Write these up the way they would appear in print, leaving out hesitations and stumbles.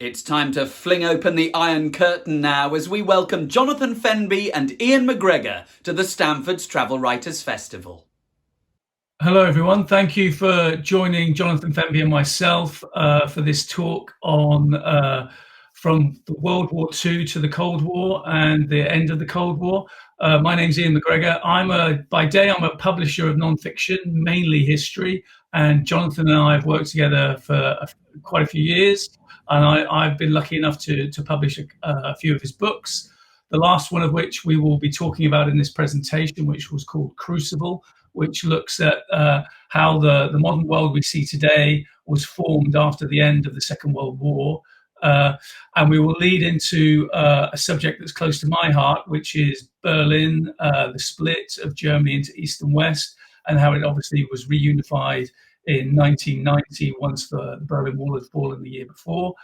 It's time to fling open the Iron Curtain now as we welcome Jonathan Fenby and Iain MacGregor to the Stamford's Travel Writers Festival. Hello, everyone. Thank you for joining Jonathan Fenby and myself for this talk on from the World War II to the Cold War and the end of the Cold War. My name's Iain MacGregor. By day, I'm a publisher of nonfiction, mainly history, and Jonathan and I have worked together for quite a few years, and I've been lucky enough to publish a few of his books. The last one of which we will be talking about in this presentation, which was called Crucible, which looks at how the modern world we see today was formed after the end of the Second World War. And we will lead into a subject that's close to my heart, which is Berlin, the split of Germany into East and West, and how it obviously was reunified in 1990 once the Berlin Wall had fallen the year before.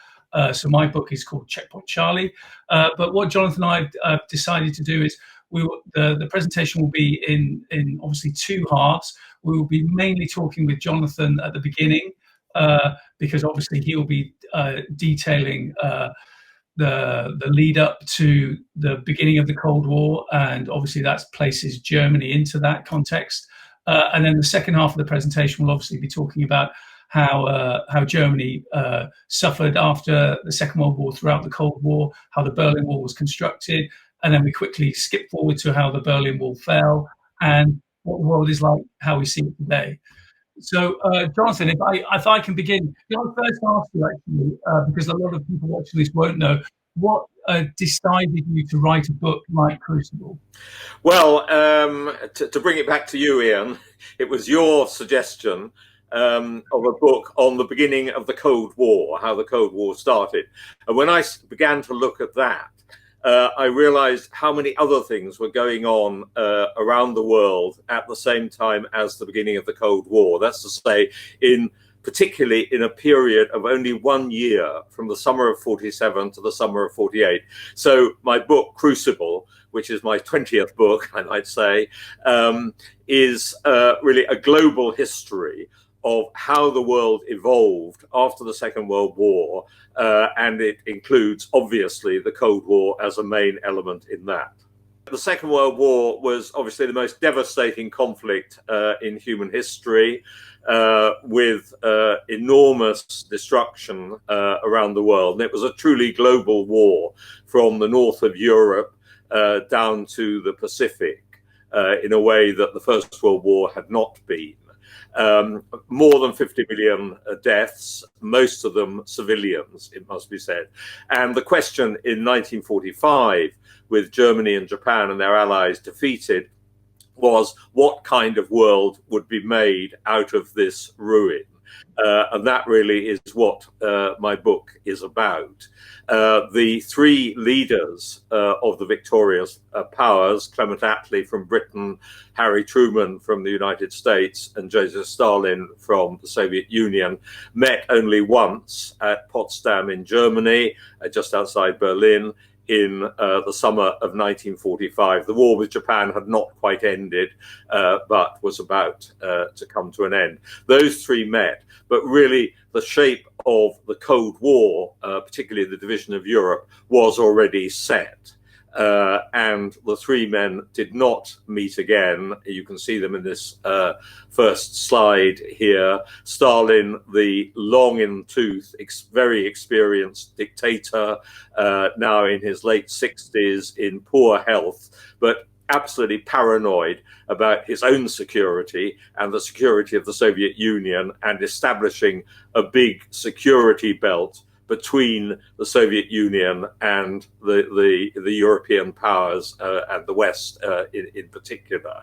So my book is called Checkpoint Charlie. But what Jonathan and I have decided to do is the presentation will be in obviously two halves. We will be mainly talking with Jonathan at the beginning because obviously he'll be detailing the lead up to the beginning of the Cold War, and obviously that places Germany into that context. And then the second half of the presentation will obviously be talking about how Germany suffered after the Second World War throughout the Cold War, how the Berlin Wall was constructed, and then we quickly skip forward to how the Berlin Wall fell and what the world is like, how we see it today. So, Jonathan, if I can begin, can I first ask you actually, because a lot of people watching this won't know, what decided you to write a book like Crucible? Well, to bring it back to you, Iain, it was your suggestion of a book on the beginning of the Cold War, how the Cold War started. And when I began to look at that, I realized how many other things were going on around the world at the same time as the beginning of the Cold War. That's to say, particularly in a period of only 1 year, from the summer of 47 to the summer of 48. So my book, Crucible, which is my 20th book, I might say, is really a global history of how the world evolved after the Second World War, and it includes, obviously, the Cold War as a main element in that. The Second World War was obviously the most devastating conflict in human history, with enormous destruction around the world. And it was a truly global war from the north of Europe down to the Pacific in a way that the First World War had not been. More than 50 million deaths, most of them civilians, it must be said. And the question in 1945, with Germany and Japan and their allies defeated, was what kind of world would be made out of this ruin? And that really is what my book is about. The three leaders of the victorious powers, Clement Attlee from Britain, Harry Truman from the United States, and Joseph Stalin from the Soviet Union, met only once at Potsdam in Germany, just outside Berlin, in the summer of 1945. The war with Japan had not quite ended, but was about to come to an end. Those three met, but really the shape of the Cold War, particularly the division of Europe, was already set. And the three men did not meet again. You can see them in this first slide here. Stalin, the long in tooth, very experienced dictator, now in his late 60s, in poor health, but absolutely paranoid about his own security and the security of the Soviet Union, and establishing a big security belt between the Soviet Union and the European powers and the West in particular.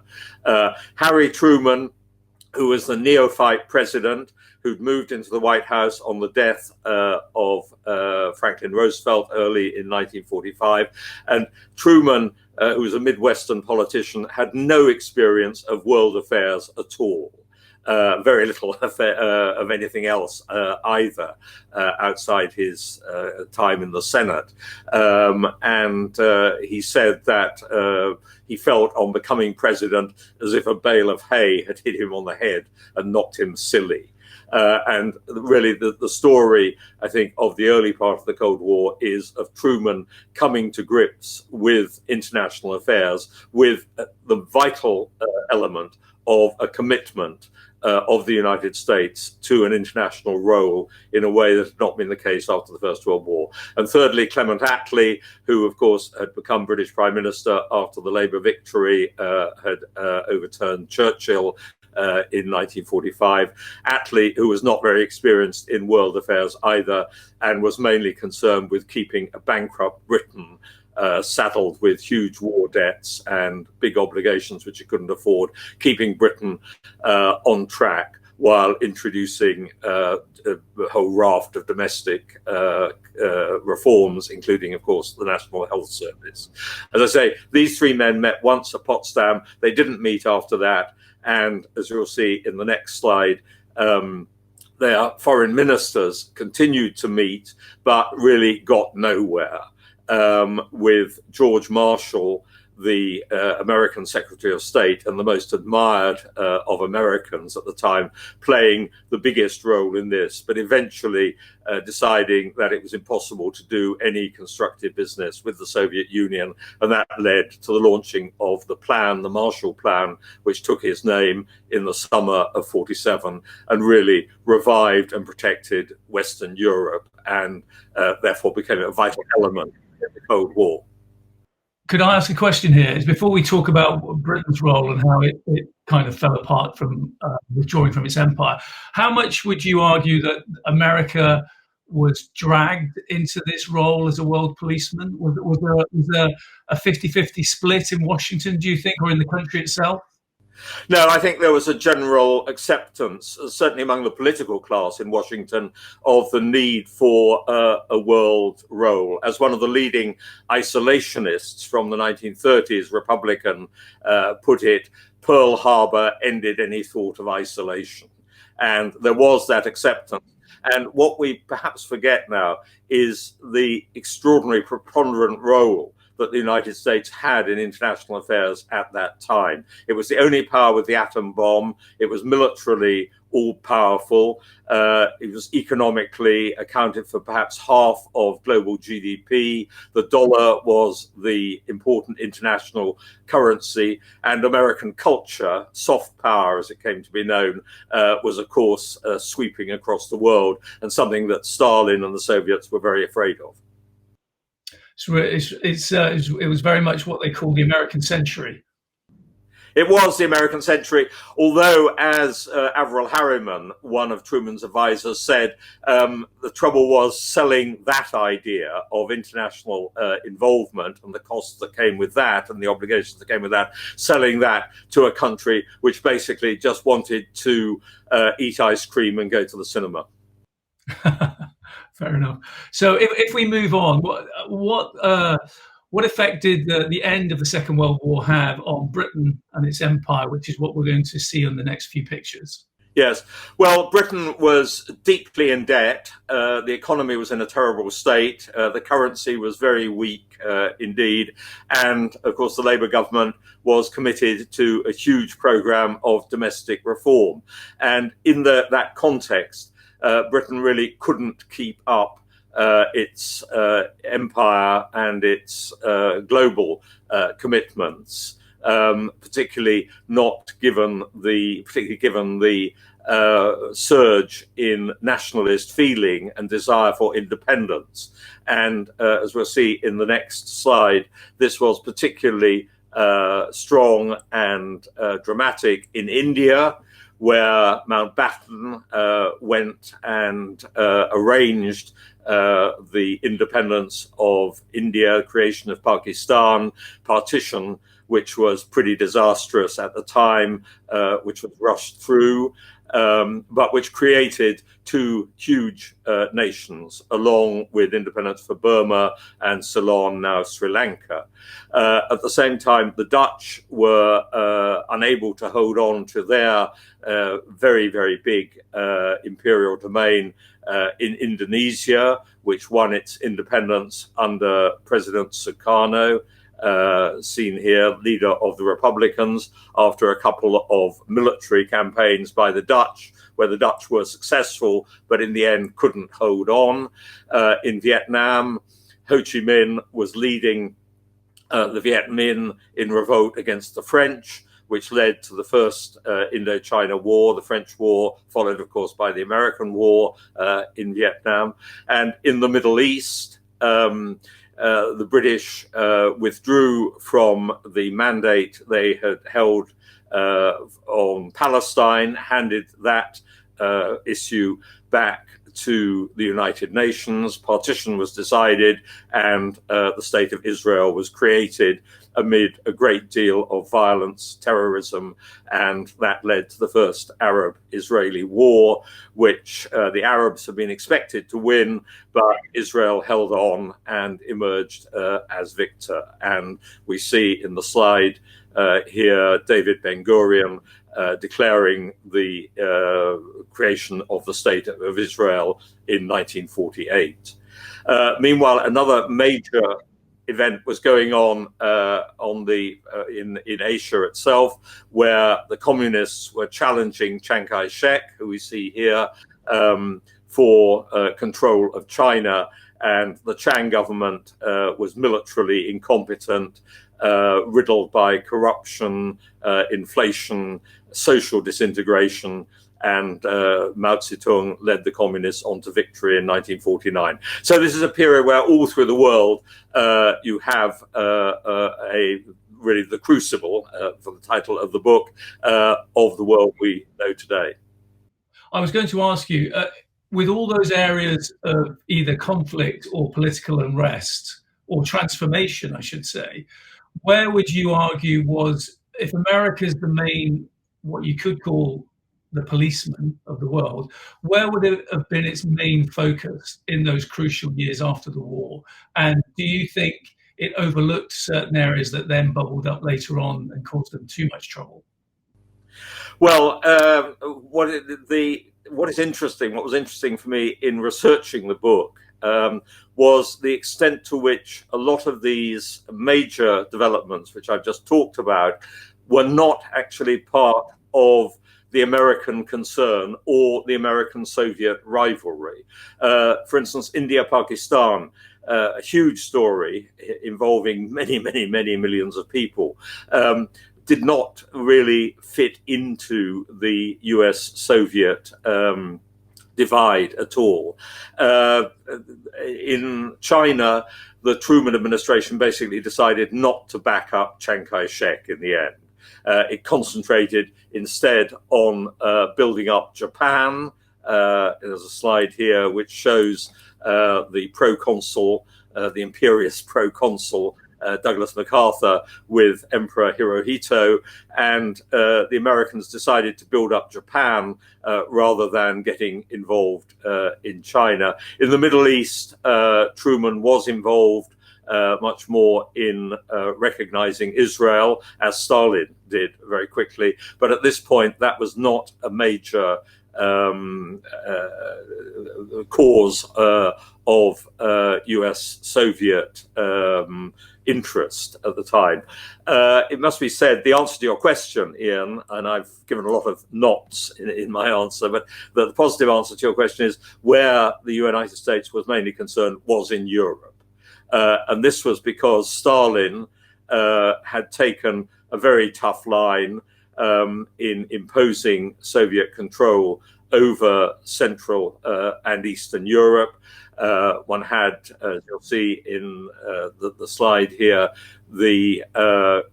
Harry Truman, who was the neophyte president who'd moved into the White House on the death of Franklin Roosevelt early in 1945. And Truman, who was a Midwestern politician, had no experience of world affairs at all. Very little of anything else either, outside his time in the Senate. And he said that he felt on becoming president as if a bale of hay had hit him on the head and knocked him silly. And really the story, I think, of the early part of the Cold War is of Truman coming to grips with international affairs, with the vital element of a commitment of the United States to an international role in a way that had not been the case after the First World War. And thirdly, Clement Attlee, who of course had become British Prime Minister after the Labour victory had overturned Churchill in 1945. Attlee, who was not very experienced in world affairs either, and was mainly concerned with keeping a bankrupt Britain saddled with huge war debts and big obligations which it couldn't afford, keeping Britain on track while introducing a whole raft of domestic reforms, including, of course, the National Health Service. As I say, these three men met once at Potsdam. They didn't meet after that. And as you'll see in the next slide, their foreign ministers continued to meet, but really got nowhere. With George Marshall, the American Secretary of State and the most admired of Americans at the time, playing the biggest role in this, but eventually deciding that it was impossible to do any constructive business with the Soviet Union. And that led to the launching of the plan, the Marshall Plan, which took his name in the summer of '47 and really revived and protected Western Europe, and therefore became a vital element in the Cold War. Could I ask a question here? Is before we talk about Britain's role and how it kind of fell apart from withdrawing from its empire, how much would you argue that America was dragged into this role as a world policeman? Was there a 50-50 split in Washington, do you think, or in the country itself? No, I think there was a general acceptance, certainly among the political class in Washington, of the need for a world role. As one of the leading isolationists from the 1930s, Republican, put it, Pearl Harbor ended any thought of isolation. And there was that acceptance. And what we perhaps forget now is the extraordinary preponderant role that the United States had in international affairs at that time. It was the only power with the atom bomb. It was militarily all-powerful. It was economically accounted for perhaps half of global GDP. The dollar was the important international currency, and American culture, soft power as it came to be known, was of course sweeping across the world, and something that Stalin and the Soviets were very afraid of. So it was very much what they call the American century. It was the American century, although, as Averell Harriman, one of Truman's advisors, said, the trouble was selling that idea of international involvement and the costs that came with that and the obligations that came with that, selling that to a country which basically just wanted to eat ice cream and go to the cinema. Fair enough. So if we move on, what effect did the end of the Second World War have on Britain and its empire, which is what we're going to see on the next few pictures? Yes. Well, Britain was deeply in debt. The economy was in a terrible state. The currency was very weak indeed. And of course, the Labour government was committed to a huge programme of domestic reform. And in that context, Britain really couldn't keep up its empire and its global commitments, particularly given the surge in nationalist feeling and desire for independence. And as we'll see in the next slide, this was particularly strong and dramatic in India, where Mountbatten went and arranged the independence of India, creation of Pakistan, partition, which was pretty disastrous at the time, which was rushed through, but which created two huge nations, along with independence for Burma and Ceylon, now Sri Lanka. At the same time, the Dutch were unable to hold on to their very, very big imperial domain in Indonesia, which won its independence under President Sukarno, seen here, leader of the Republicans, after a couple of military campaigns by the Dutch, where the Dutch were successful, but in the end couldn't hold on. In Vietnam, Ho Chi Minh was leading the Viet Minh in revolt against the French, which led to the first Indochina War, the French War, followed, of course, by the American War in Vietnam. And in the Middle East, the British withdrew from the mandate they had held on Palestine, handed that issue back to the United Nations. Partition was decided, and the State of Israel was created amid a great deal of violence, terrorism, and that led to the first Arab-Israeli war, which the Arabs had been expected to win, but Israel held on and emerged as victor. And we see in the slide here David Ben-Gurion declaring the creation of the State of Israel in 1948. Meanwhile, another major event was going on in Asia itself, where the communists were challenging Chiang Kai-shek, who we see here, for control of China, and the Chiang government was militarily incompetent, riddled by corruption, inflation, social disintegration, and Mao Zedong led the communists on to victory in 1949. So this is a period where all through the world you have really the crucible, for the title of the book, of the world we know today. I was going to ask you, with all those areas of either conflict or political unrest, or transformation, I should say, where would you argue was, if America's the main, what you could call the policeman of the world, where would it have been its main focus in those crucial years after the war? And do you think it overlooked certain areas that then bubbled up later on and caused them too much trouble? Well, what was interesting for me in researching the book was the extent to which a lot of these major developments, which I've just talked about, were not actually part of the American concern or the American-Soviet rivalry. For instance, India-Pakistan, a huge story involving many millions of people, did not really fit into the US-Soviet divide at all. In China, the Truman administration basically decided not to back up Chiang Kai-shek in the end. It concentrated instead on building up Japan. There's a slide here which shows the proconsul, the imperious proconsul, Douglas MacArthur, with Emperor Hirohito, and the Americans decided to build up Japan rather than getting involved in China. In the Middle East, Truman was involved much more in recognizing Israel, as Stalin did very quickly. But at this point, that was not a major cause of US-Soviet interest at the time. It must be said, the answer to your question, Iain, and I've given a lot of knots in my answer, but the positive answer to your question is where the United States was mainly concerned was in Europe. And this was because Stalin had taken a very tough line in imposing Soviet control over Central and Eastern Europe. One had, as you'll see in the slide here, the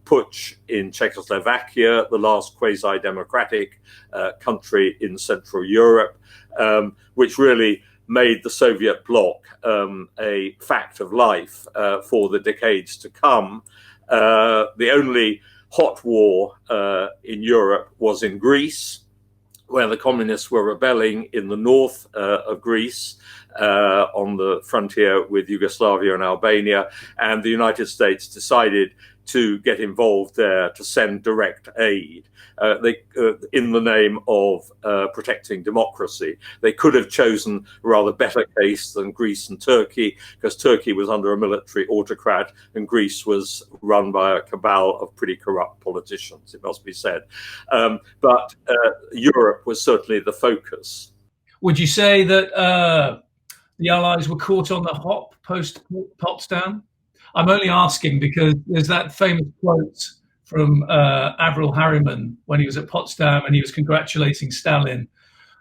putsch in Czechoslovakia, the last quasi-democratic country in Central Europe, which really made the Soviet bloc a fact of life for the decades to come. The only hot war in Europe was in Greece, where the communists were rebelling in the north of Greece on the frontier with Yugoslavia and Albania, and the United States decided to get involved there to send direct aid. In the name of protecting democracy. They could have chosen a rather better case than Greece and Turkey, because Turkey was under a military autocrat and Greece was run by a cabal of pretty corrupt politicians, it must be said. But Europe was certainly the focus. Would you say that the Allies were caught on the hop post-Potsdam? I'm only asking because there's that famous quote from Avril Harriman when he was at Potsdam and he was congratulating Stalin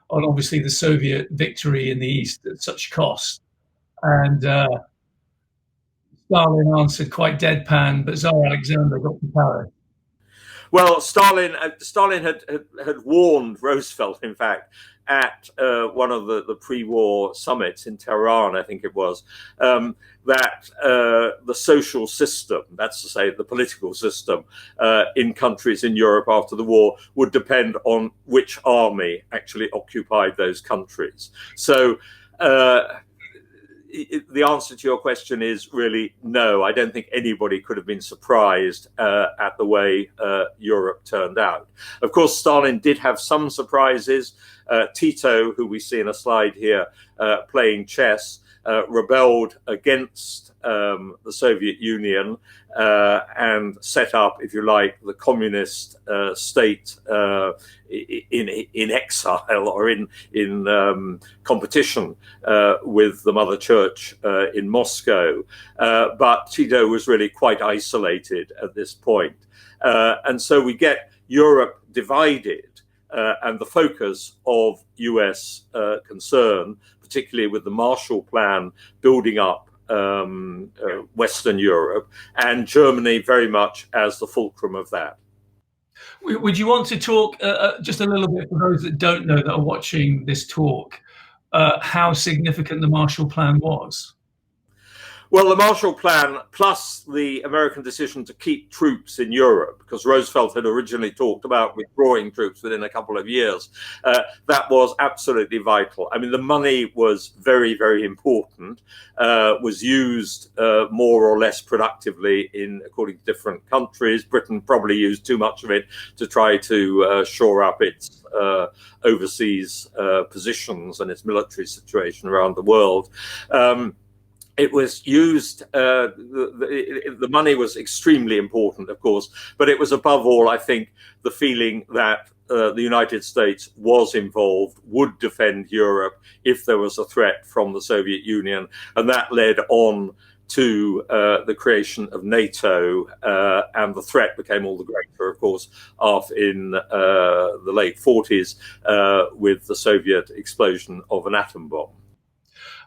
on obviously the Soviet victory in the East at such cost. And Stalin answered quite deadpan, but Tsar Alexander got to Paris. Well, Stalin had warned Roosevelt, in fact, at one of the pre-war summits in Tehran, I think it was, that the social system, that's to say the political system in countries in Europe after the war, would depend on which army actually occupied those countries. So the answer to your question is really no. I don't think anybody could have been surprised at the way Europe turned out. Of course, Stalin did have some surprises. Tito, who we see in a slide here, playing chess, rebelled against the Soviet Union and set up, if you like, the communist state in exile or in competition with the Mother Church in Moscow. But Tito was really quite isolated at this point. And so we get Europe divided. And the focus of US concern, particularly with the Marshall Plan building up Western Europe, and Germany very much as the fulcrum of that. Would you want to talk just a little bit for those that don't know that are watching this talk, how significant the Marshall Plan was? Well, the Marshall Plan, plus the American decision to keep troops in Europe, because Roosevelt had originally talked about withdrawing troops within a couple of years, that was absolutely vital. I mean, the money was very, very important, was used more or less productively according to different countries. Britain probably used too much of it to try to shore up its overseas positions and its military situation around the world. It was used, the money was extremely important, of course, but it was above all, I think, the feeling that the United States was involved, would defend Europe if there was a threat from the Soviet Union. And that led on to the creation of NATO, and the threat became all the greater, of course, in the late 40s with the Soviet explosion of an atom bomb.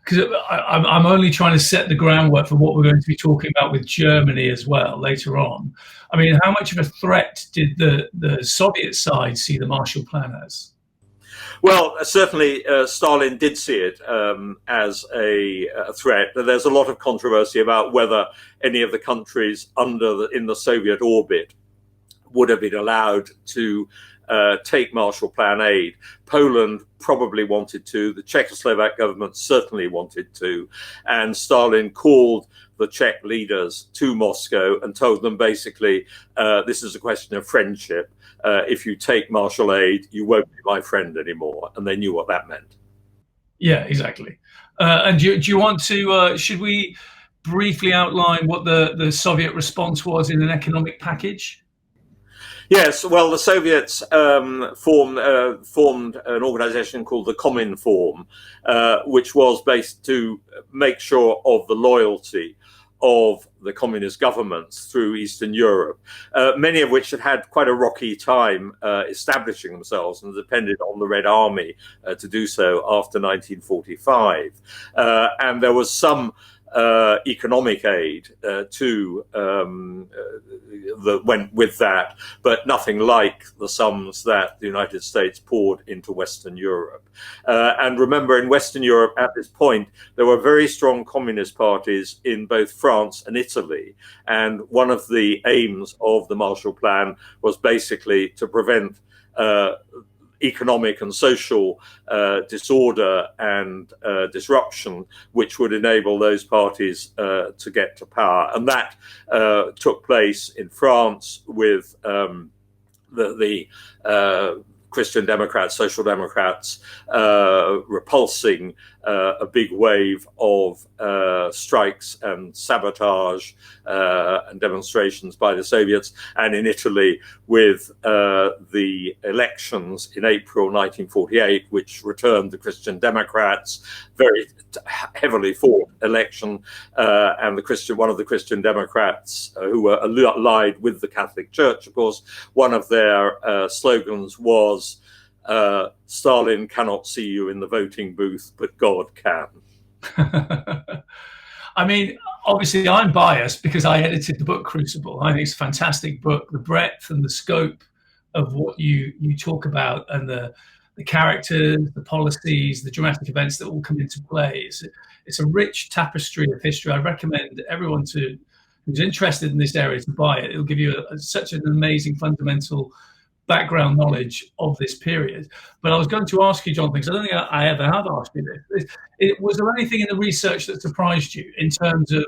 Because I'm only trying to set the groundwork for what we're going to be talking about with Germany as well later on. I mean, how much of a threat did the Soviet side see the Marshall Plan as? Well, certainly Stalin did see it as a threat. There's a lot of controversy about whether any of the countries in the Soviet orbit would have been allowed to take Marshall Plan aid. Poland probably wanted to. The Czechoslovak government certainly wanted to. And Stalin called the Czech leaders to Moscow and told them basically, this is a question of friendship. If you take Marshall aid, you won't be my friend anymore. And they knew what that meant. Yeah, exactly. And do you want to, should we briefly outline what the Soviet response was in an economic package? Yes, well, the Soviets formed an organization called the Cominform, which was based to make sure of the loyalty of the communist governments through Eastern Europe, many of which had had quite a rocky time establishing themselves and depended on the Red Army to do so after 1945. And there was some economic aid that went with that, but nothing like the sums that the United States poured into Western Europe. And remember, in Western Europe at this point, there were very strong communist parties in both France and Italy. And one of the aims of the Marshall Plan was basically to prevent economic and social disorder and disruption, which would enable those parties to get to power. And that took place in France with the Christian Democrats, Social Democrats, repulsing a big wave of strikes and sabotage and demonstrations by the Soviets, and in Italy with the elections in April 1948, which returned the Christian Democrats, very heavily fought election, and one of the Christian Democrats who were allied with the Catholic Church, of course, one of their slogans was, Stalin cannot see you in the voting booth, but God can. I mean, obviously I'm biased because I edited the book Crucible. I think it's a fantastic book. The breadth and the scope of what you talk about, and the characters, the policies, the dramatic events that all come into play. It's a rich tapestry of history. I recommend everyone who's interested in this area to buy it. It'll give you such an amazing fundamental background knowledge of this period. But I was going to ask you, Jonathan, because I don't think I ever have asked you this. Was there anything in the research that surprised you in terms of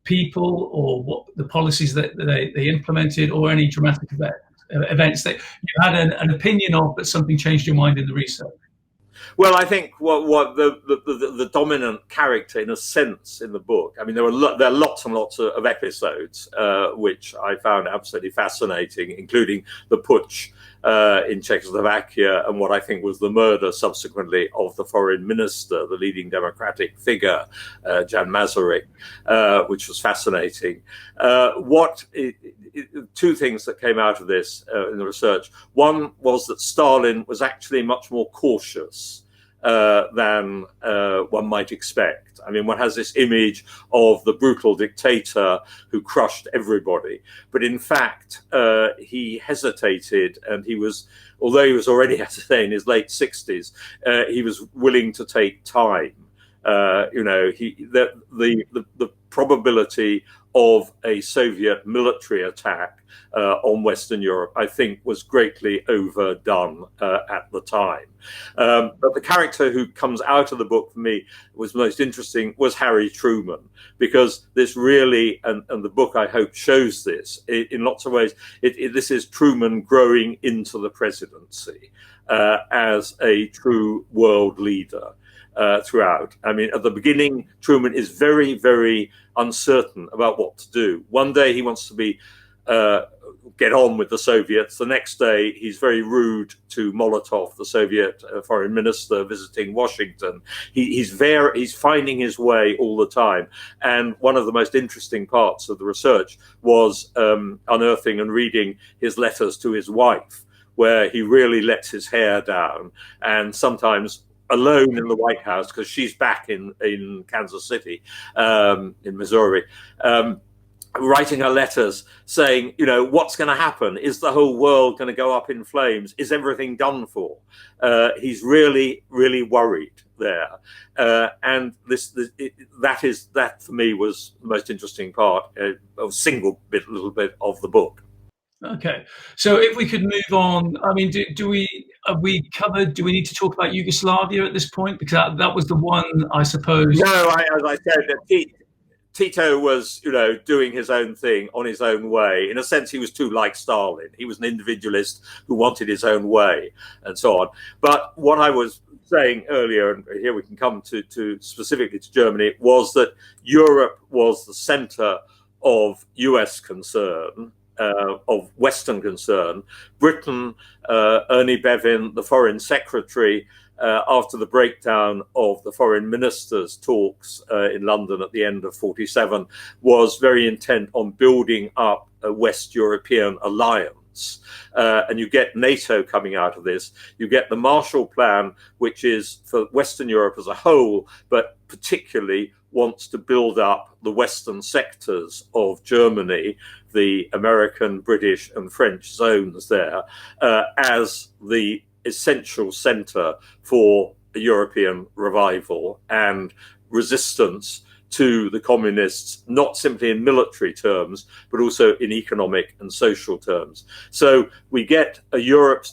people or what the policies that they implemented, or any dramatic events that you had an opinion of, but something changed your mind in the research? Well, I think what the dominant character, in a sense, in the book. I mean, there are lots and lots of episodes which I found absolutely fascinating, including the putsch in Czechoslovakia, and what I think was the murder subsequently of the foreign minister, the leading democratic figure, Jan Masaryk, which was fascinating. Two things that came out of this in the research. One was that Stalin was actually much more cautious than one might expect. I mean, one has this image of the brutal dictator who crushed everybody, but in fact, he hesitated, and although he was already, as I say, in his late 60s, he was willing to take time. The probability of a Soviet military attack on Western Europe, I think, was greatly overdone at the time. But the character who comes out of the book for me was most interesting was Harry Truman, because this really, and the book I hope shows this in lots of ways, this is Truman growing into the presidency as a true world leader. Throughout. I mean, at the beginning, Truman is very, very uncertain about what to do. One day he wants to get on with the Soviets. The next day he's very rude to Molotov, the Soviet foreign minister visiting Washington. He's finding his way all the time. And one of the most interesting parts of the research was unearthing and reading his letters to his wife, where he really lets his hair down, and sometimes alone in the White House, because she's back in Kansas City, in Missouri, writing her letters saying, what's going to happen? Is the whole world going to go up in flames? Is everything done for? He's really, really worried there. And that for me was the most interesting part, a little bit of the book. Okay, so if we could move on, I mean, do we need to talk about Yugoslavia at this point? Because that was the one, I suppose. No, as I said, Tito was, doing his own thing on his own way. In a sense, he was too like Stalin. He was an individualist who wanted his own way, and so on. But what I was saying earlier, and here we can come to specifically to Germany, was that Europe was the center of US concern, of Western concern. Britain, Ernie Bevin, the foreign secretary, after the breakdown of the foreign ministers' talks in London at the end of 47, was very intent on building up a West European alliance. And you get NATO coming out of this. You get the Marshall Plan, which is for Western Europe as a whole, but particularly wants to build up the Western sectors of Germany, the American, British and French zones there, as the essential center for a European revival and resistance to the communists, not simply in military terms, but also in economic and social terms. So we get a Europe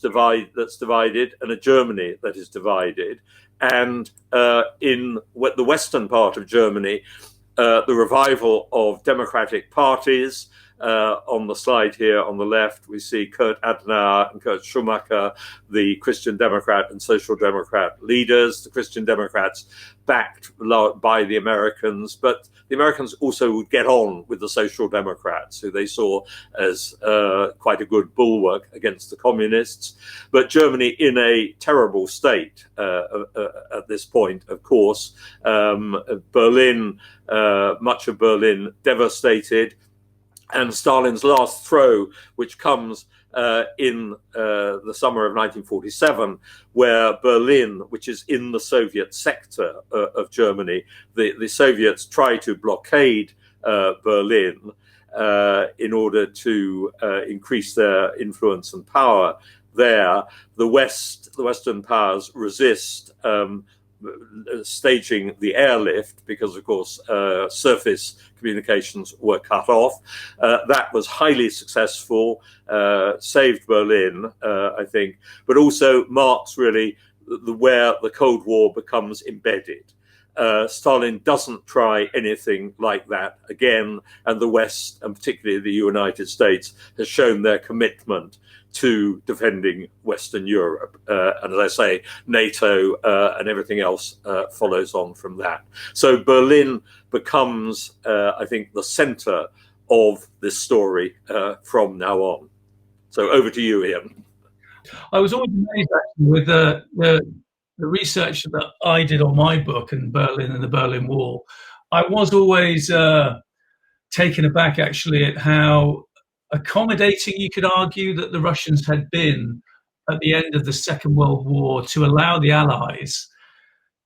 that's divided and a Germany that is divided. And in the western part of Germany, the revival of democratic parties. On the slide here on the left, we see Kurt Adenauer and Kurt Schumacher, the Christian Democrat and Social Democrat leaders. The Christian Democrats backed by the Americans, but the Americans also would get on with the Social Democrats, who they saw as quite a good bulwark against the communists. But Germany in a terrible state at this point, of course. Berlin, much of Berlin devastated. And Stalin's last throw, which comes in the summer of 1947, where Berlin, which is in the Soviet sector of Germany, the Soviets try to blockade Berlin in order to increase their influence and power there. The Western powers resist staging the airlift because, of course, surface communications were cut off. That was highly successful, saved Berlin, I think, but also marks really where the Cold War becomes embedded. Stalin doesn't try anything like that again, and the West, and particularly the United States, has shown their commitment to defending Western Europe. And as I say, NATO and everything else follows on from that. So Berlin becomes, I think, the center of this story from now on. So over to you, Iain. I was always amazed actually with the research that I did on my book and Berlin and the Berlin Wall. I was always taken aback actually at how accommodating, you could argue, that the Russians had been at the end of the Second World War to allow the Allies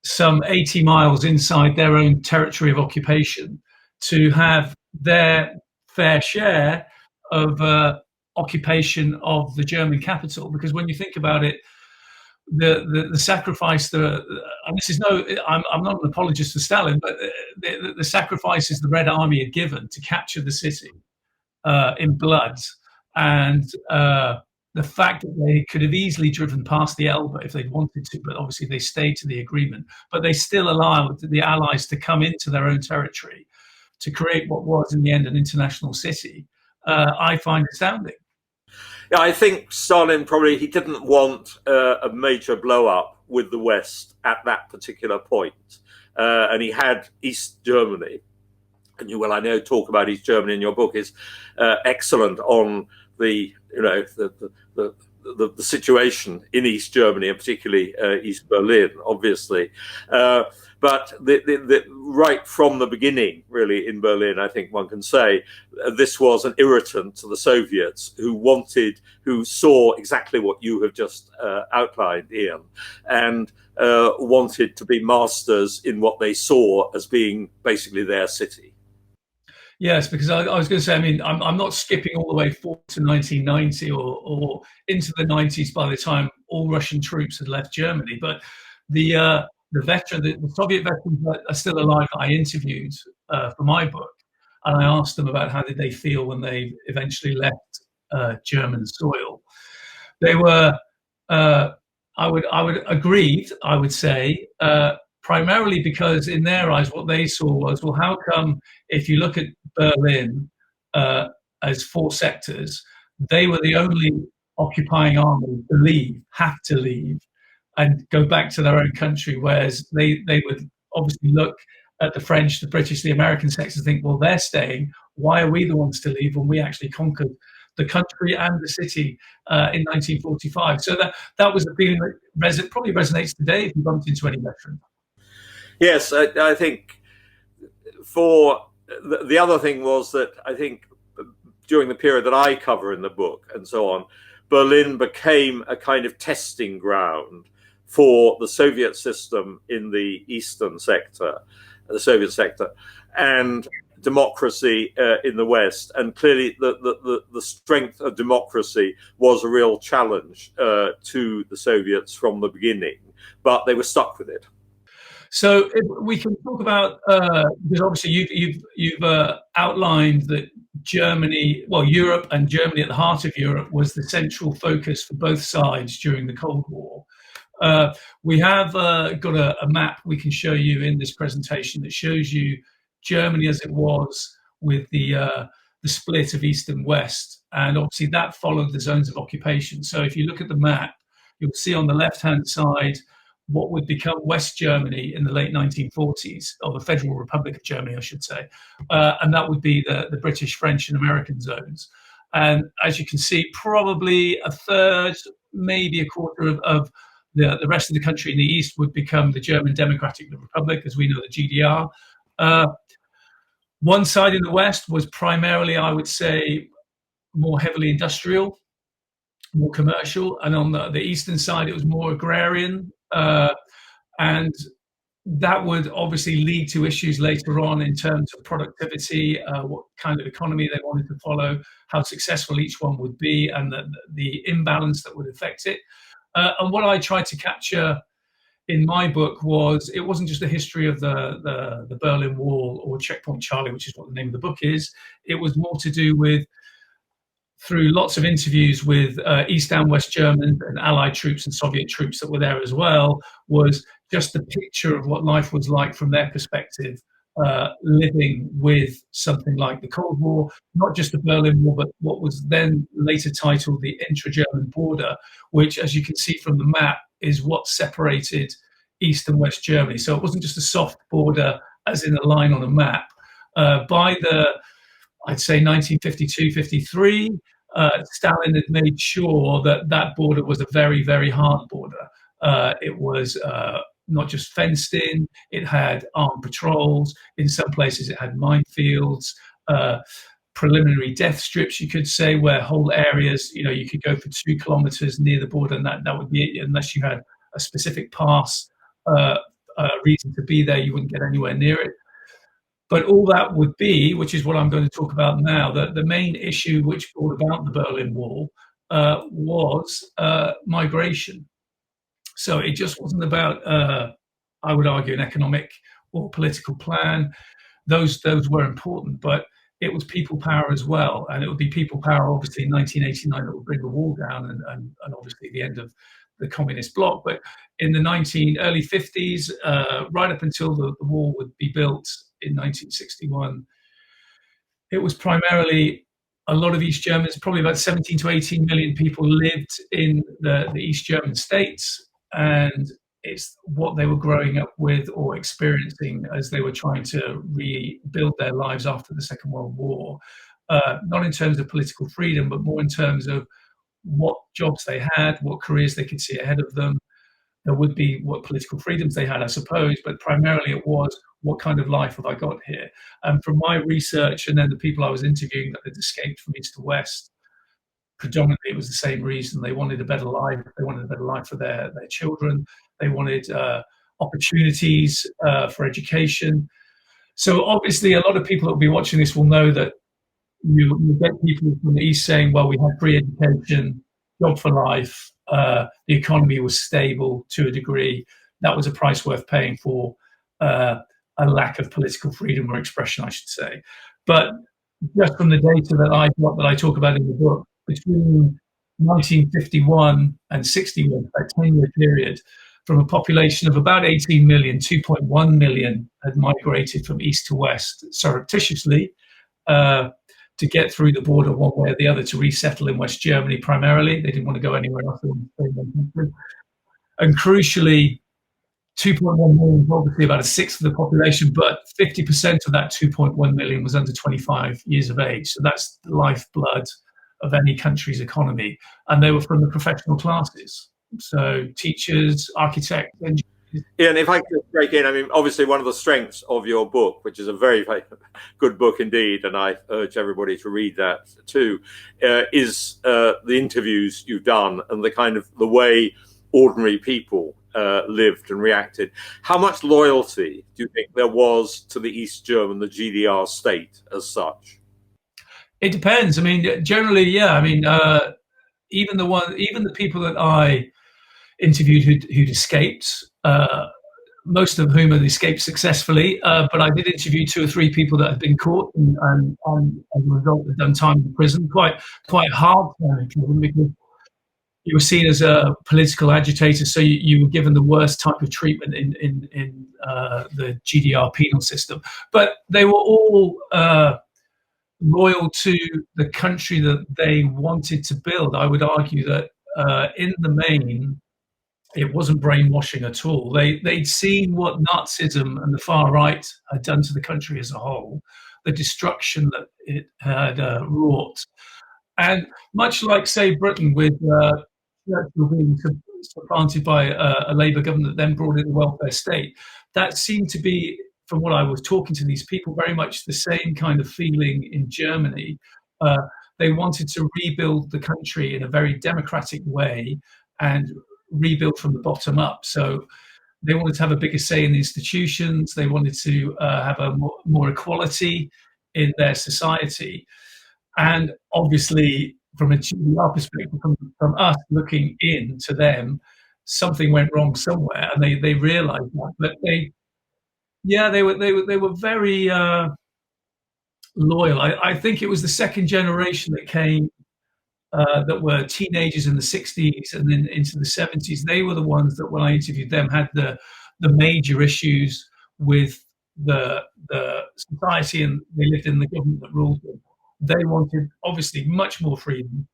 some 80 miles inside their own territory of occupation to have their fair share of occupation of the German capital. Because when you think about it, the sacrifice, and this is I'm not an apologist for Stalin, but the sacrifices the Red Army had given to capture the city in blood, and the fact that they could have easily driven past the Elbe if they'd wanted to, but obviously they stayed to the agreement. But they still allowed the Allies to come into their own territory to create what was in the end an international city. I find astounding. Yeah, I think Stalin he didn't want a major blow up with the West at that particular point, and he had East Germany. And you will, I know, talk about East Germany in your book is excellent on the situation in East Germany, and particularly East Berlin, obviously. But right from the beginning, really, in Berlin, I think one can say this was an irritant to the Soviets who saw exactly what you have just outlined, Iain, and wanted to be masters in what they saw as being basically their city. Yes, because I was going to say, I mean, I'm not skipping all the way forward to 1990 or into the 90s by the time all Russian troops had left Germany, but the Soviet veterans that are still alive that I interviewed for my book, and I asked them about how did they feel when they eventually left German soil. They were, I would agree, I would say, primarily because in their eyes, what they saw was, well, how come if you look at Berlin as four sectors, they were the only occupying army to have to leave and go back to their own country, whereas they would obviously look at the French, the British, the American sectors and think, well, they're staying. Why are we the ones to leave when we actually conquered the country and the city in 1945? So that was the feeling that probably resonates today if you bumped into any veteran. Yes, I think for the other thing was that I think during the period that I cover in the book and so on, Berlin became a kind of testing ground for the Soviet system in the eastern sector, the Soviet sector, and democracy in the West. And clearly the strength of democracy was a real challenge to the Soviets from the beginning, but they were stuck with it. So if we can talk about, because obviously you've outlined that Germany, well, Europe and Germany at the heart of Europe was the central focus for both sides during the Cold War. We have got a map we can show you in this presentation that shows you Germany as it was with the split of East and West, and obviously that followed the zones of occupation. So if you look at the map, you'll see on the left-hand side what would become West Germany in the late 1940s, or the Federal Republic of Germany, I should say, and that would be the British, French, and American zones. And as you can see, probably a third, maybe a quarter of the rest of the country in the east would become the German Democratic Republic, as we know, the GDR. One side in the west was primarily, I would say, more heavily industrial, more commercial, and on the eastern side, it was more agrarian. And that would obviously lead to issues later on in terms of productivity, what kind of economy they wanted to follow, how successful each one would be, and the imbalance that would affect it. And what I tried to capture in my book was, it wasn't just a history of the Berlin Wall or Checkpoint Charlie, which is what the name of the book is. It was more to do with, through lots of interviews with East and West German and Allied troops and Soviet troops that were there as well, was just the picture of what life was like from their perspective, living with something like the Cold War, not just the Berlin Wall, but what was then later titled the intra-German border, which, as you can see from the map, is what separated East and West Germany. So it wasn't just a soft border, as in a line on a map. By I'd say 1952, 53, Stalin had made sure that that border was a very, very hard border. It was not just fenced in, it had armed patrols. In some places it had minefields, preliminary death strips, you could say, where whole areas, you could go for 2 kilometers near the border, and that would be it. Unless you had a specific pass, reason to be there, you wouldn't get anywhere near it. But all that would be, which is what I'm going to talk about now, the main issue which brought about the Berlin Wall was migration. So it just wasn't about, I would argue, an economic or political plan. Those were important, but it was people power as well. And it would be people power, obviously, in 1989 that would bring the wall down and obviously the end of the communist bloc. But in the early 50s, right up until the wall would be built in 1961, it was primarily a lot of East Germans, probably about 17 to 18 million people lived in the East German states, and it's what they were growing up with or experiencing as they were trying to rebuild their lives after the Second World War, not in terms of political freedom, but more in terms of what jobs they had, what careers they could see ahead of them. There would be what political freedoms they had, I suppose, but primarily it was, what kind of life have I got here? And from my research and then the people I was interviewing that had escaped from East to West, predominantly it was the same reason. They wanted a better life. They wanted a better life for their children. They wanted opportunities for education. So obviously a lot of people that will be watching this will know that you get people from the East saying, well, we had free education, job for life, the economy was stable to a degree. That was a price worth paying for a lack of political freedom or expression, I should say. But just from the data that I got, that I talk about in the book, between 1951 and 61, that 10-year period, from a population of about 18 million, 2.1 million had migrated from east to west surreptitiously to get through the border one way or the other to resettle in West Germany primarily. They didn't want to go anywhere else. And crucially, 2.1 million is obviously about a sixth of the population, but 50% of that 2.1 million was under 25 years of age. So that's the lifeblood of any country's economy. And they were from the professional classes. So teachers, architects, engineers. Iain, if I could break in, I mean, obviously one of the strengths of your book, which is a very, very good book indeed, and I urge everybody to read that too, is the interviews you've done and the kind of the way ordinary people lived and reacted. How much loyalty do you think there was to the East German, the GDR state as such? It depends. I mean, generally, yeah. I mean, even the people that I interviewed who'd escaped, most of whom had escaped successfully. But I did interview 2 or 3 people that had been caught and as a result had done time in prison, quite hard time in prison, because you were seen as a political agitator, so you were given the worst type of treatment in the GDR penal system. But they were all loyal to the country that they wanted to build. I would argue that in the main, it wasn't brainwashing at all. They'd seen what Nazism and the far right had done to the country as a whole, the destruction that it had wrought. And much like, say, Britain, with Churchill being supplanted by a Labour government that then brought in the welfare state, that seemed to be, from what I was talking to these people, very much the same kind of feeling in Germany. They wanted to rebuild the country in a very democratic way and rebuild from the bottom up. So they wanted to have a bigger say in the institutions. They wanted to have a more equality in their society. And obviously, from a GDR perspective, from us looking in to them, something went wrong somewhere, and they realised that. But they were very loyal. I think it was the second generation that came that were teenagers in the 60s and then into the 70s. They were the ones that, when I interviewed them, had the major issues with the society, and they lived in the government that ruled them. They wanted, obviously, much more freedom,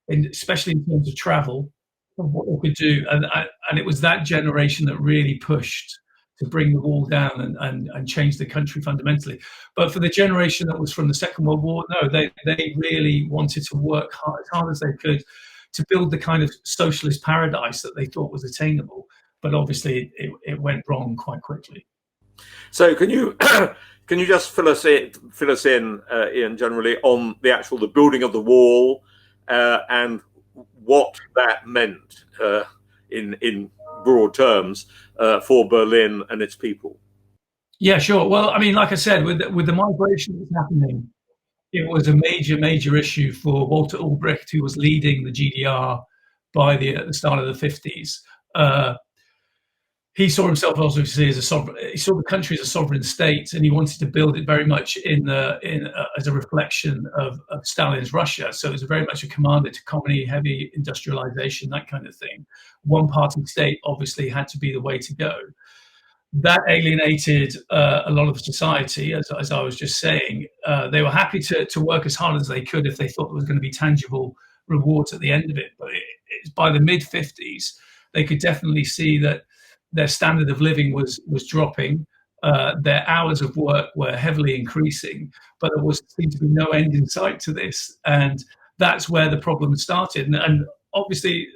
especially in terms of travel, of what they could do. And it was that generation that really pushed to bring the wall down and change the country fundamentally. But for the generation that was from the Second World War, no, they really wanted to work as hard as they could to build the kind of socialist paradise that they thought was attainable. But obviously, it went wrong quite quickly. So can you just fill us in, Iain, generally on the building of the wall and what that meant in broad terms for Berlin and its people? Yeah, sure. Well, I mean, like I said, with the migration that's happening, it was a major issue for Walter Ulbricht, who was leading the GDR by the start of the 50s. He saw himself obviously as a sovereign. He saw the country as a sovereign state, and he wanted to build it very much as a reflection of Stalin's Russia. So it was very much a command to economy, heavy industrialization, that kind of thing. One-party state obviously had to be the way to go. That alienated a lot of society, as I was just saying. They were happy to work as hard as they could if they thought there was going to be tangible rewards at the end of it. But by the mid-50s, they could definitely see that their standard of living was dropping. Their hours of work were heavily increasing, but there seemed to be no end in sight to this. And that's where the problem started. And obviously,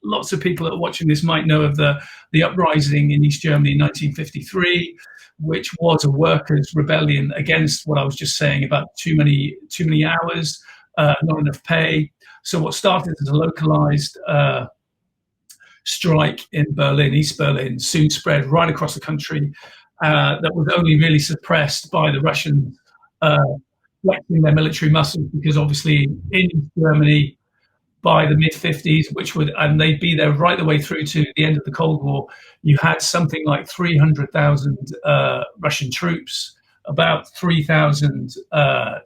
lots of people that are watching this might know of the uprising in East Germany in 1953, which was a workers' rebellion against what I was just saying about too many hours, not enough pay. So what started as a localized strike in Berlin, East Berlin, soon spread right across the country. That was only really suppressed by the Russians flexing their military muscles, because obviously in East Germany, by the mid-50s, and they'd be there right the way through to the end of the Cold War, you had something like 300,000 Russian troops, about 3,000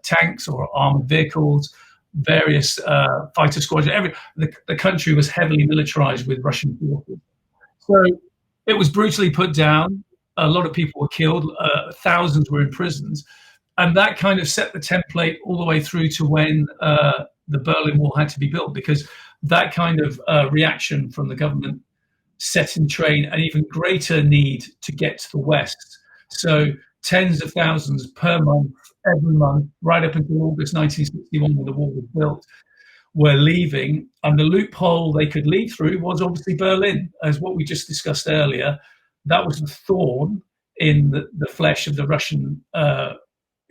tanks or armored vehicles, various fighter squadrons. The country was heavily militarized with Russian forces. So it was brutally put down. A lot of people were killed. Thousands were imprisoned. And that kind of set the template all the way through to when the Berlin Wall had to be built, because that kind of reaction from the government set in train an even greater need to get to the West. So tens of thousands per month, every month, right up until August 1961, when the wall was built, were leaving. And the loophole they could leave through was obviously Berlin, as what we just discussed earlier. That was the thorn in the flesh of the Russian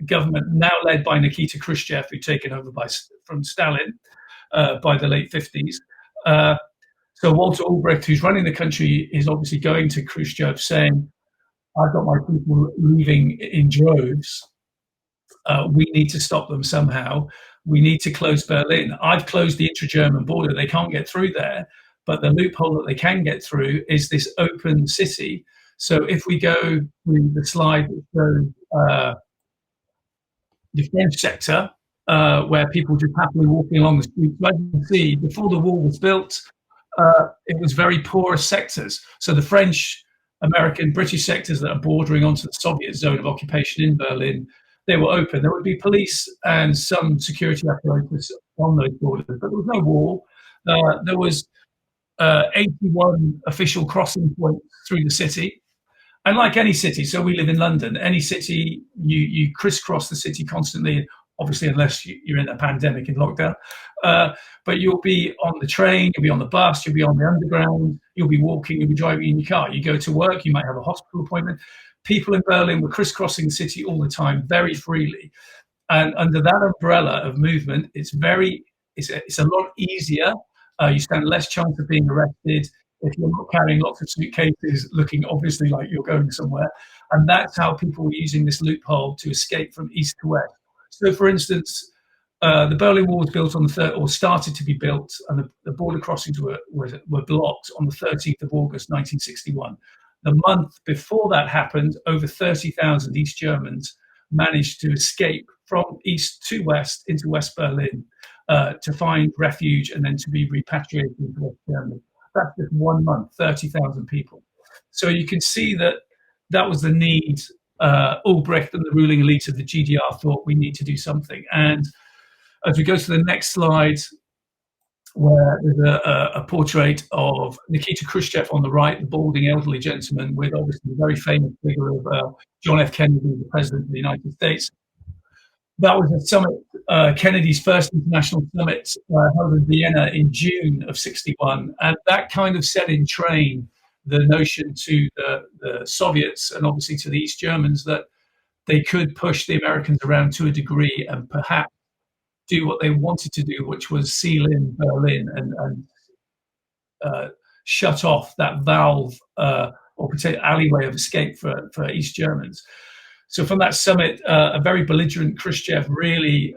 government, now led by Nikita Khrushchev, who'd taken over from Stalin by the late 50s. So Walter Ulbricht, who's running the country, is obviously going to Khrushchev saying, I've got my people leaving in droves. We need to stop them somehow. We need to close Berlin. I've closed the intra-German border. They can't get through there. But the loophole that they can get through is this open city. So if we go to the slide that shows the French sector, where people just happily walking along the streets, like you can see, before the wall was built, it was very porous sectors. So the French, American, British sectors that are bordering onto the Soviet zone of occupation in Berlin, they were open. There would be police and some security apparatus on those borders, but there was no wall. There was 81 official crossing points through the city. And like any city, so we live in London, any city, you crisscross the city constantly, obviously, unless you're in a pandemic in lockdown. But you'll be on the train, you'll be on the bus, you'll be on the underground, you'll be walking, you'll be driving in your car. You go to work, you might have a hospital appointment. People in Berlin were crisscrossing the city all the time, very freely. And under that umbrella of movement, it's a lot easier. You stand less chance of being arrested if you're not carrying lots of suitcases, looking obviously like you're going somewhere. And that's how people were using this loophole to escape from east to west. So, for instance, the Berlin Wall was built on the third, or started to be built, and the border crossings were blocked on the 13th of August, 1961. The month before that happened, over 30,000 East Germans managed to escape from east to west into West Berlin to find refuge and then to be repatriated into West Germany. That's just 1 month, 30,000 people. So you can see that was the need. Albrecht and the ruling elite of the GDR thought we need to do something. And as we go to the next slide, where there's a portrait of Nikita Khrushchev on the right, the balding elderly gentleman, with obviously the very famous figure of John F. Kennedy, the President of the United States. That was a summit, Kennedy's first international summit held in Vienna in June of '61. And that kind of set in train the notion to the Soviets and obviously to the East Germans that they could push the Americans around to a degree and perhaps do what they wanted to do, which was seal in Berlin and shut off that valve or potential alleyway of escape for East Germans. So from that summit, a very belligerent Khrushchev really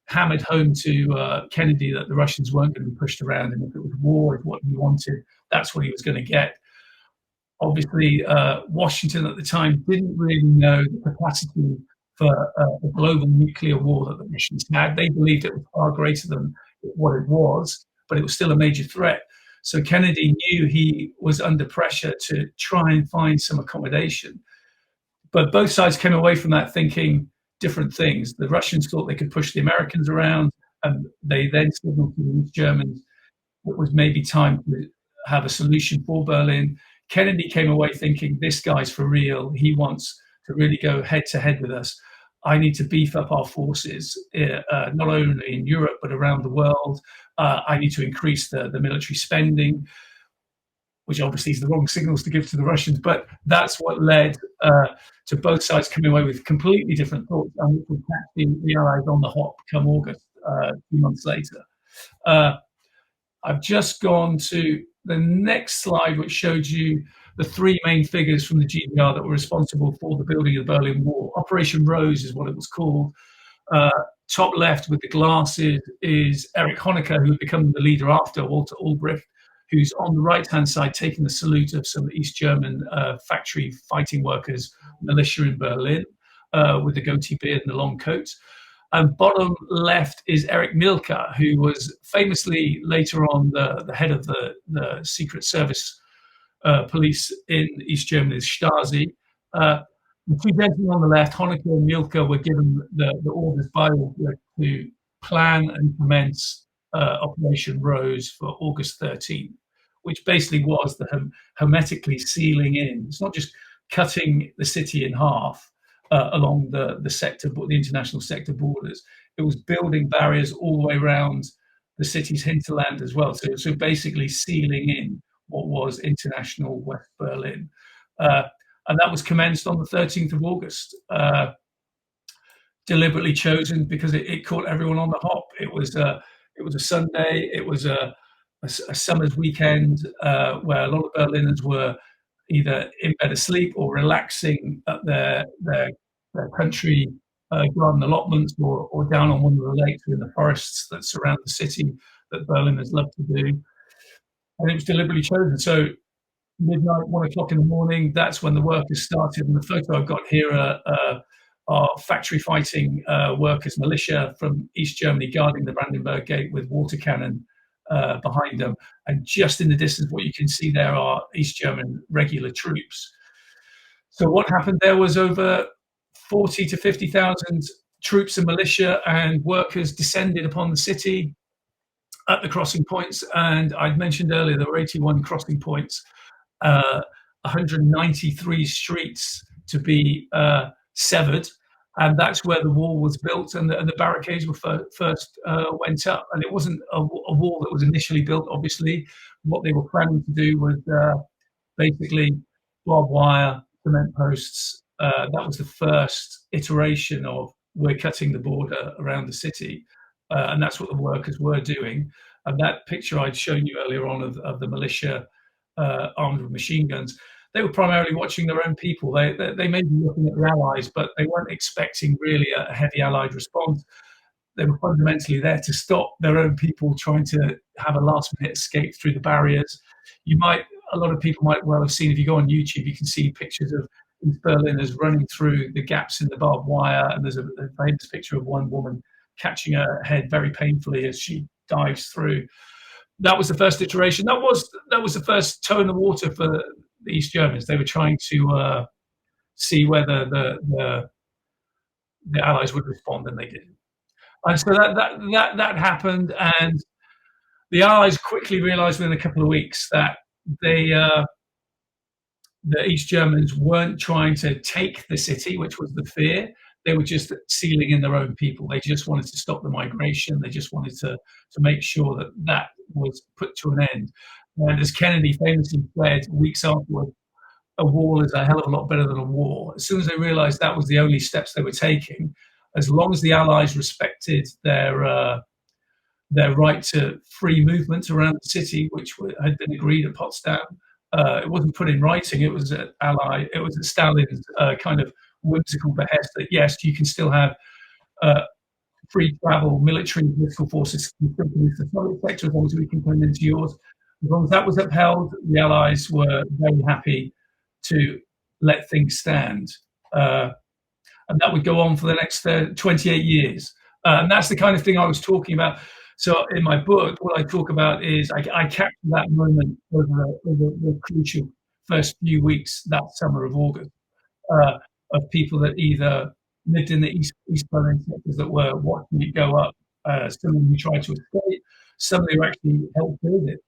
hammered home to Kennedy that the Russians weren't going to be pushed around, and if it was war, if what he wanted, that's what he was going to get. Obviously, Washington at the time didn't really know the capacity for a global nuclear war that the Russians had. They believed it was far greater than what it was, but it was still a major threat. So Kennedy knew he was under pressure to try and find some accommodation. But both sides came away from that thinking different things. The Russians thought they could push the Americans around, and they then signaled to the East Germans it was maybe time to have a solution for Berlin. Kennedy came away thinking, this guy's for real. He wants to really go head to head with us. I need to beef up our forces, not only in Europe, but around the world. I need to increase the military spending, which obviously is the wrong signals to give to the Russians. But that's what led to both sides coming away with completely different thoughts, and which would catch the Allies on the hop come August, 2 months later. I've just gone to the next slide, which showed you the three main figures from the GDR that were responsible for the building of the Berlin Wall. Operation Rose is what it was called. Top left with the glasses is Erich Honecker, who had become the leader after Walter Ulbricht, who's on the right-hand side taking the salute of some East German factory fighting workers, militia in Berlin, with the goatee beard and the long coats. And bottom left is Erich Mielke, who was famously later on the head of the Secret Service police in East Germany, the Stasi. The two gentlemen on the left, Honecker and Mielke, were given the orders by Ulbricht to plan and commence Operation Rose for August 13th, which basically was the hermetically sealing in. It's not just cutting the city in half along the sector, the international sector borders. It was building barriers all the way around the city's hinterland as well. So basically sealing in what was international West Berlin. And that was commenced on the 13th of August, deliberately chosen because it caught everyone on the hop. It was a Sunday. It was a summer's weekend where a lot of Berliners were either in bed asleep or relaxing at their country garden allotments or down on one of the lakes or in the forests that surround the city that Berliners love to do. and it was deliberately chosen. So midnight, 1 o'clock in the morning, that's when the workers started. And the photo I've got here are factory fighting workers, militia from East Germany guarding the Brandenburg Gate with water cannon behind them. And just in the distance, what you can see there are East German regular troops. So what happened there was over 40 to 50,000 troops and militia and workers descended upon the city at the crossing points. And I'd mentioned earlier there were 81 crossing points, 193 streets to be severed. And that's where the wall was built, and the barricades were first went up. And it wasn't a wall that was initially built, obviously. What they were planning to do was basically barbed wire, cement posts. That was the first iteration of we're cutting the border around the city. And that's what the workers were doing. And that picture I'd shown you earlier on of the militia armed with machine guns, they were primarily watching their own people. They may be looking at their allies, but they weren't expecting really a heavy Allied response. They were fundamentally there to stop their own people trying to have a last-minute escape through the barriers. A lot of people might well have seen, if you go on YouTube, you can see pictures of East Berliners running through the gaps in the barbed wire, and there's a famous picture of one woman catching her head very painfully as she dives through. That was the first iteration. That was the first toe in the water for the East Germans. They were trying to see whether the Allies would respond, and they didn't. And so that happened, and the Allies quickly realised within a couple of weeks that the East Germans weren't trying to take the city, which was the fear. They were just sealing in their own people. They just wanted to stop the migration. They just wanted to make sure that was put to an end. And as Kennedy famously said weeks afterward, a wall is a hell of a lot better than a war. As soon as they realized that was the only steps they were taking, as long as the Allies respected their right to free movement around the city, which had been agreed at Potsdam, it wasn't put in writing. It was at Stalin's kind of whimsical behest that yes, you can still have free travel, military and political forces can still use the Soviet sector as long as we can come into yours. As long as that was upheld, the Allies were very happy to let things stand. And that would go on for the next 28 years. And that's the kind of thing I was talking about. So in my book, what I talk about is I capture that moment over the crucial first few weeks that summer of August, of people that either lived in the East Berlin sectors that were watching it go up, some who tried to escape, some who actually helped build it,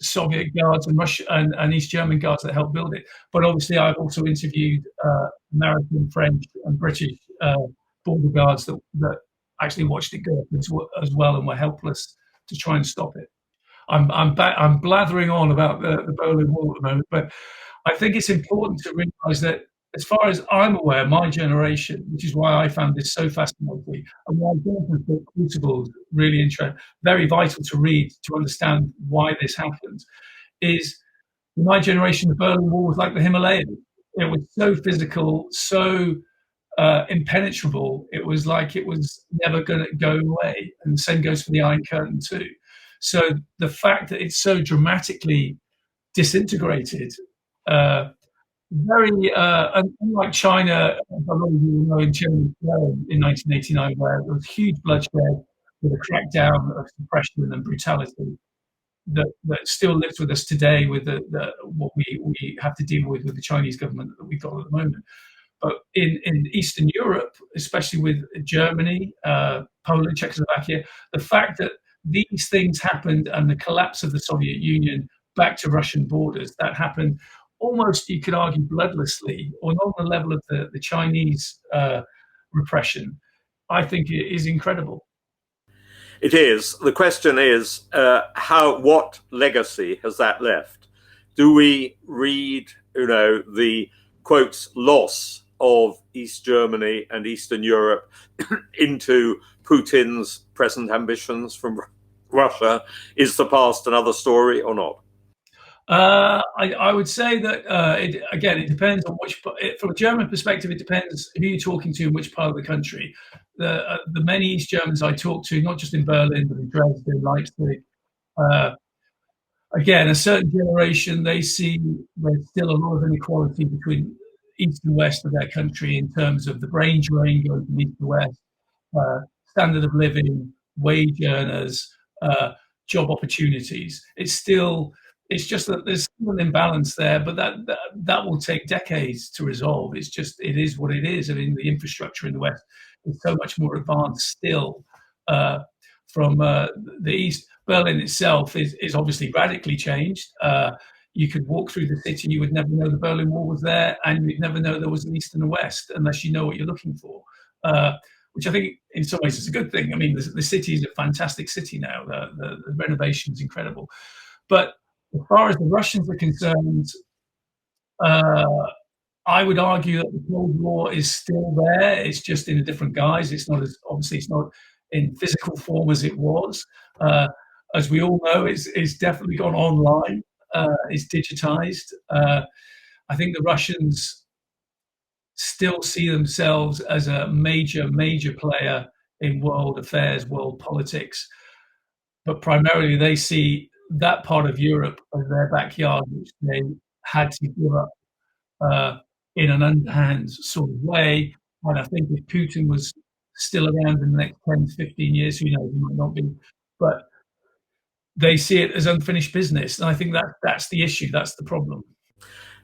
Soviet guards and Russian and East German guards that helped build it. But obviously, I've also interviewed American, French, and British border guards that actually watched it go up as well and were helpless to try and stop it. I'm blathering on about the Berlin Wall at the moment, but I think it's important to realise that, as far as I'm aware, my generation, which is why I found this so fascinating, and why Jonathan Crucible is really very vital to read to understand why this happened, is my generation, the Berlin Wall was like the Himalayas. It was so physical, so impenetrable. It was like it was never going to go away. And the same goes for the Iron Curtain too. So the fact that it's so dramatically disintegrated, very unlike China, a lot of you know, in Tiananmen in 1989, where there was huge bloodshed with a crackdown of suppression and brutality that still lives with us today, with what we have to deal with the Chinese government that we've got at the moment. But in Eastern Europe, especially with Germany, Poland, Czechoslovakia, the fact that these things happened and the collapse of the Soviet Union back to Russian borders, that happened almost, you could argue, bloodlessly, or not on the level of the Chinese repression, I think it is incredible. It is. The question is, what legacy has that left? Do we read, the quotes loss of East Germany and Eastern Europe into Putin's present ambitions from Russia? Is the past another story or not? I would say that it depends on from a German perspective, it depends who you're talking to in which part of the country. The many East Germans I talked to, not just in Berlin, but in Dresden, Leipzig, again, a certain generation, they see there's still a lot of inequality between east and west of their country in terms of the brain drain going from east to west, standard of living, wage earners, job opportunities. It's just that there's still an imbalance there, but that will take decades to resolve. It is what it is. I mean, the infrastructure in the West is so much more advanced still from the East. Berlin itself is obviously radically changed. You could walk through the city, you would never know the Berlin Wall was there, and you'd never know there was an East and a West unless you know what you're looking for. Which I think in some ways is a good thing. I mean, the city is a fantastic city now. The renovation is incredible. But as far as the Russians are concerned, I would argue that the Cold War is still there. It's just in a different guise. It's not in physical form as it was. As we all know, it's definitely gone online. It's digitized. I think the Russians still see themselves as a major player in world affairs, world politics, but primarily they see that part of Europe as their backyard, which they had to give up in an underhand sort of way. And I think if Putin was still around in the next 10, 15 years, who knows, he might not be, but they see it as unfinished business. And I think that's the issue, that's the problem.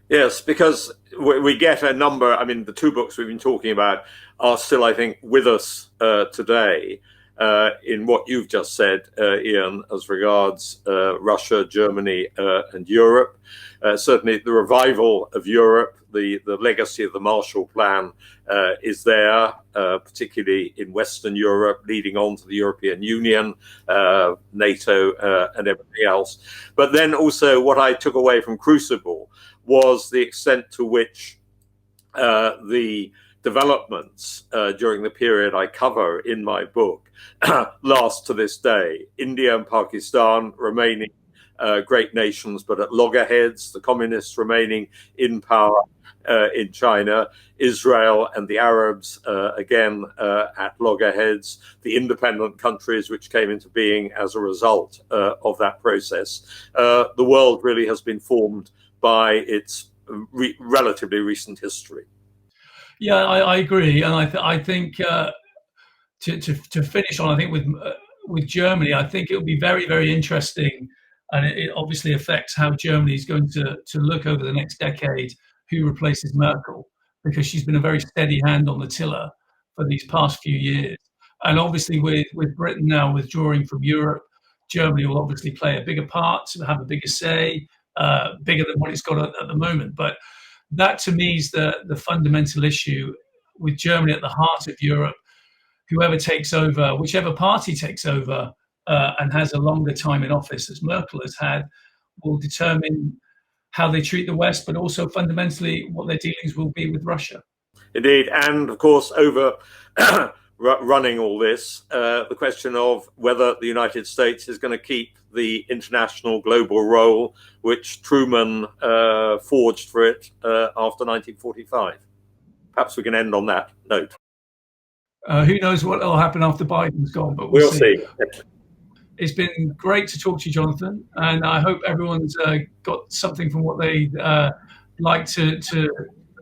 Yes, because we get a number, I mean, the two books we've been talking about are still, I think, with us today in what you've just said, Iain, as regards Russia, Germany, and Europe. Certainly the revival of Europe, the legacy of the Marshall Plan is there, particularly in Western Europe, leading on to the European Union, NATO, and everything else. But then also what I took away from Crucible was the extent to which the developments during the period I cover in my book last to this day. India and Pakistan remaining great nations, but at loggerheads, the communists remaining in power in China, Israel and the Arabs again at loggerheads, the independent countries which came into being as a result of that process. The world really has been formed by its relatively recent history. Yeah, I agree, and I think to finish on, I think with Germany, I think it'll be very interesting, and it obviously affects how Germany is going to look over the next decade. Who replaces Merkel? Because she's been a very steady hand on the tiller for these past few years, and obviously with Britain now withdrawing from Europe, Germany will obviously play a bigger part, have a bigger say, bigger than what it's got at the moment. But that to me is the fundamental issue with Germany at the heart of Europe. Whoever takes over, whichever party takes over and has a longer time in office, as Merkel has had, will determine how they treat the West, but also fundamentally what their dealings will be with Russia. Indeed, and of course over running all this, the question of whether the United States is going to keep the international global role which Truman forged for it after 1945. Perhaps we can end on that note. Who knows what will happen after Biden's gone, but we'll see. It's been great to talk to you, Jonathan, and I hope everyone's got something from what they'd like to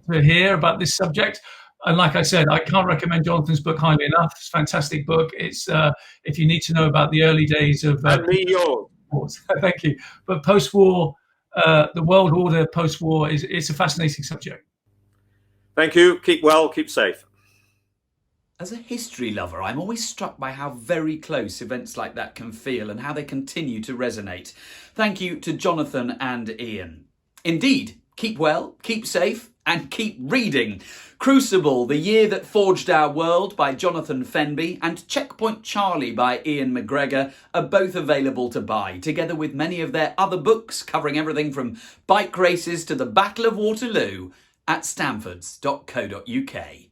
hear about this subject. And like I said, I can't recommend Jonathan's book highly enough. It's a fantastic book. It's if you need to know about the early days of and me yours. Thank you. But post-war, the world order post-war it's a fascinating subject. Thank you. Keep well. Keep safe. As a history lover, I'm always struck by how very close events like that can feel and how they continue to resonate. Thank you to Jonathan and Iain. Indeed, keep well, keep safe, and keep reading. Crucible, The Year That Forged Our World by Jonathan Fenby and Checkpoint Charlie by Iain MacGregor are both available to buy, together with many of their other books covering everything from bike races to the Battle of Waterloo at stanfords.co.uk.